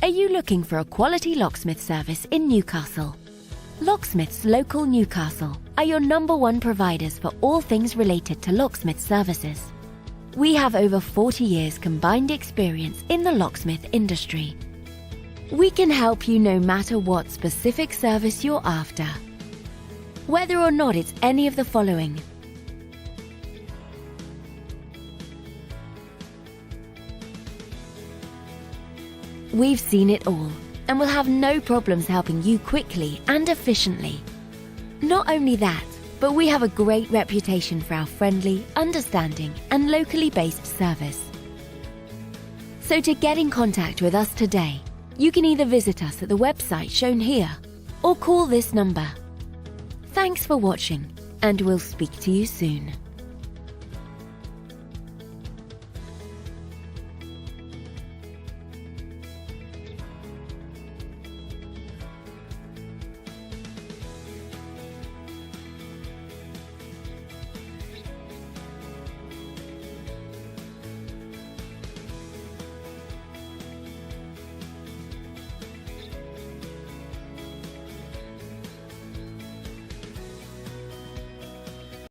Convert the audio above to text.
Are you looking for a quality locksmith service in Newcastle? Locksmiths Local Newcastle are your #1 providers for all things related to locksmith services. We have over 40 years combined experience in the locksmith industry. We can help you no matter what specific service you're after. Whether or not it's any of the following: we've seen it all and will have no problems helping you quickly and efficiently. Not only that, but we have a great reputation for our friendly, understanding, and locally based service. So to get in contact with us today, you can either visit us at the website shown here or call this number. Thanks for watching, and we'll speak to you soon.